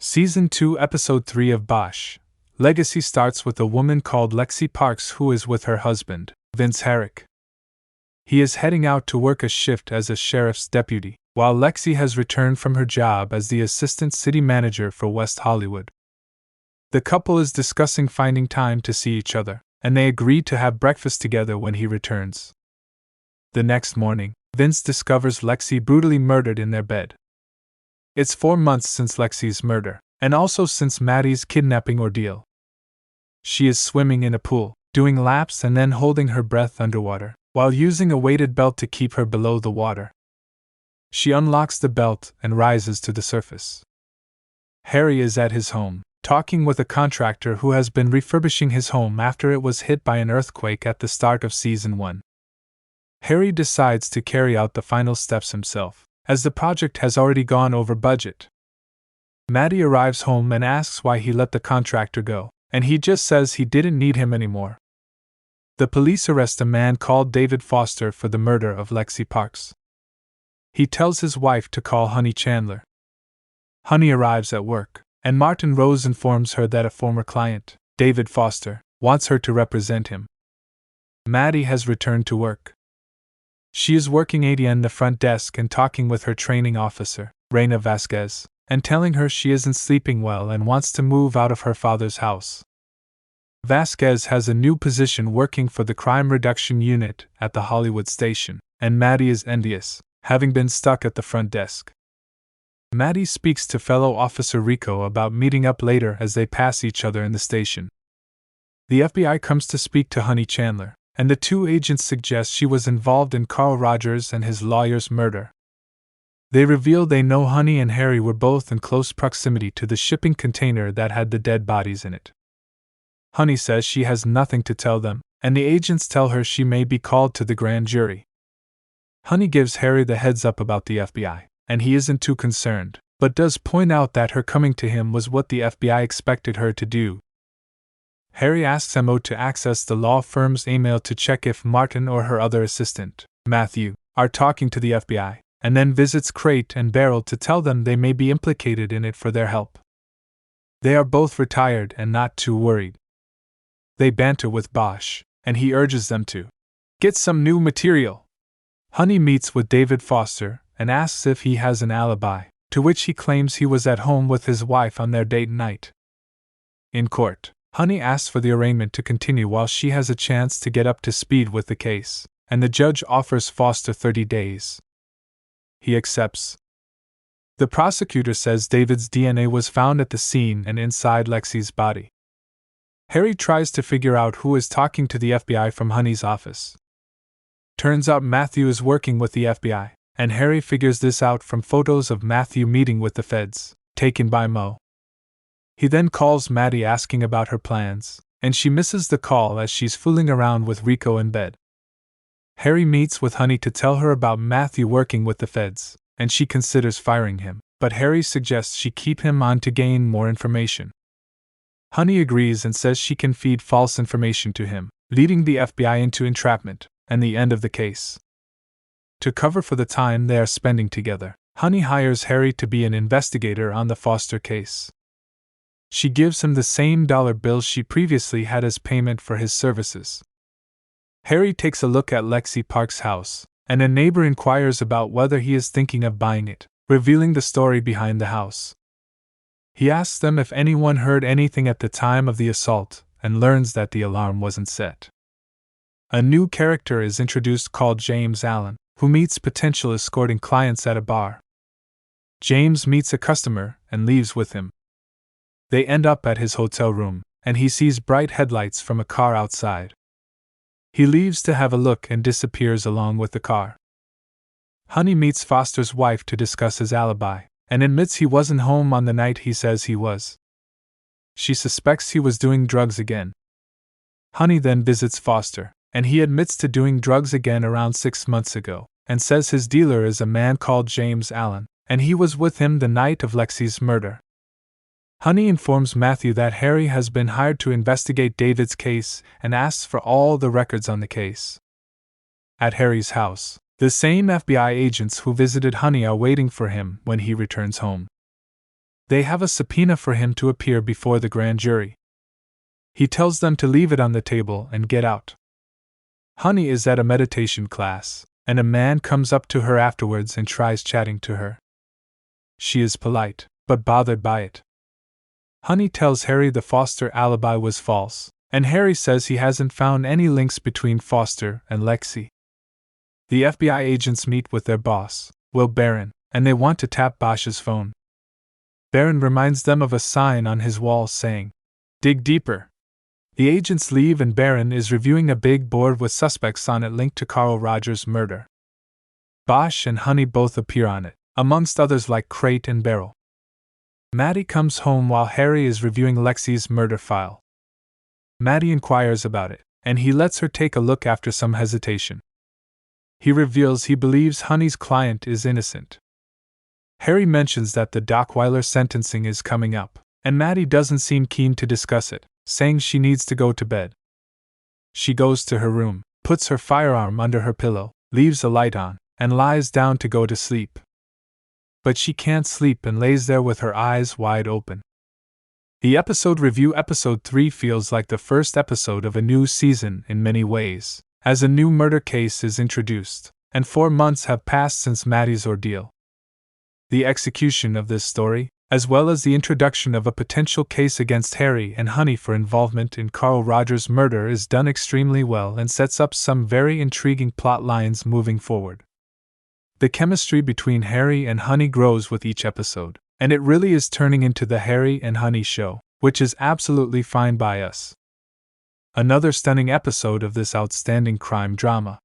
Season 2, Episode 3 of Bosch. Legacy starts with a woman called Lexi Parks who is with her husband, Vince Herrick. He is heading out to work a shift as a sheriff's deputy, while Lexi has returned from her job as the assistant city manager for West Hollywood. The couple is discussing finding time to see each other, and they agree to have breakfast together when he returns. The next morning, Vince discovers Lexi brutally murdered in their bed. It's 4 months since Lexi's murder, and also since Maddie's kidnapping ordeal. She is swimming in a pool, doing laps and then holding her breath underwater, while using a weighted belt to keep her below the water. She unlocks the belt and rises to the surface. Harry is at his home, talking with a contractor who has been refurbishing his home after it was hit by an earthquake at the start of Season 1. Harry decides to carry out the final steps himself, as the project has already gone over budget. Maddie arrives home and asks why he let the contractor go, and he just says he didn't need him anymore. The police arrest a man called David Foster for the murder of Lexi Parks. He tells his wife to call Honey Chandler. Honey arrives at work, and Martin Rose informs her that a former client, David Foster, wants her to represent him. Maddie has returned to work. She is working in the front desk and talking with her training officer, Reina Vasquez, and telling her she isn't sleeping well and wants to move out of her father's house. Vasquez has a new position working for the crime reduction unit at the Hollywood station, and Maddie is envious, having been stuck at the front desk. Maddie speaks to fellow officer Rico about meeting up later as they pass each other in the station. The FBI comes to speak to Honey Chandler, and the two agents suggest she was involved in Carl Rogers and his lawyer's murder. They reveal they know Honey and Harry were both in close proximity to the shipping container that had the dead bodies in it. Honey says she has nothing to tell them, and the agents tell her she may be called to the grand jury. Honey gives Harry the heads up about the FBI, and he isn't too concerned, but does point out that her coming to him was what the FBI expected her to do. Harry asks Mo to access the law firm's email to check if Martin or her other assistant, Matthew, are talking to the FBI, and then visits Crate and Beryl to tell them they may be implicated in it for their help. They are both retired and not too worried. They banter with Bosch, and he urges them to get some new material. Honey meets with David Foster and asks if he has an alibi, to which he claims he was at home with his wife on their date night. In court, Honey asks for the arraignment to continue while she has a chance to get up to speed with the case, and the judge offers Foster 30 days. He accepts. The prosecutor says David's DNA was found at the scene and inside Lexi's body. Harry tries to figure out who is talking to the FBI from Honey's office. Turns out Matthew is working with the FBI, and Harry figures this out from photos of Matthew meeting with the feds, taken by Mo. He then calls Maddie asking about her plans, and she misses the call as she's fooling around with Rico in bed. Harry meets with Honey to tell her about Matthew working with the feds, and she considers firing him, but Harry suggests she keep him on to gain more information. Honey agrees and says she can feed false information to him, leading the FBI into entrapment, and the end of the case. To cover for the time they are spending together, Honey hires Harry to be an investigator on the Foster case. She gives him the same dollar bill she previously had as payment for his services. Harry takes a look at Lexi Parks' house, and a neighbor inquires about whether he is thinking of buying it, revealing the story behind the house. He asks them if anyone heard anything at the time of the assault, and learns that the alarm wasn't set. A new character is introduced called James Allen, who meets potential escorting clients at a bar. James meets a customer and leaves with him. They end up at his hotel room, and he sees bright headlights from a car outside. He leaves to have a look and disappears along with the car. Honey meets Foster's wife to discuss his alibi, and admits he wasn't home on the night he says he was. She suspects he was doing drugs again. Honey then visits Foster, and he admits to doing drugs again around 6 months ago, and says his dealer is a man called James Allen, and he was with him the night of Lexi's murder. Honey informs Matthew that Harry has been hired to investigate David's case and asks for all the records on the case. At Harry's house, the same FBI agents who visited Honey are waiting for him when he returns home. They have a subpoena for him to appear before the grand jury. He tells them to leave it on the table and get out. Honey is at a meditation class, and a man comes up to her afterwards and tries chatting to her. She is polite, but bothered by it. Honey tells Harry the Foster alibi was false, and Harry says he hasn't found any links between Foster and Lexi. The FBI agents meet with their boss, Will Barron, and they want to tap Bosch's phone. Barron reminds them of a sign on his wall saying, "Dig deeper." The agents leave and Barron is reviewing a big board with suspects on it linked to Carl Rogers' murder. Bosch and Honey both appear on it, amongst others like Crate and Beryl. Maddie comes home while Harry is reviewing Lexi's murder file. Maddie inquires about it, and he lets her take a look after some hesitation. He reveals he believes Honey's client is innocent. Harry mentions that the Dockweiler sentencing is coming up, and Maddie doesn't seem keen to discuss it, saying she needs to go to bed. She goes to her room, puts her firearm under her pillow, leaves the light on, and lies down to go to sleep. But she can't sleep and lays there with her eyes wide open. The episode review episode 3 feels like the first episode of a new season in many ways, as a new murder case is introduced, and 4 months have passed since Maddie's ordeal. The execution of this story, as well as the introduction of a potential case against Harry and Honey for involvement in Carl Rogers' murder, is done extremely well and sets up some very intriguing plot lines moving forward. The chemistry between Harry and Honey grows with each episode, and it really is turning into the Harry and Honey show, which is absolutely fine by us. Another stunning episode of this outstanding crime drama.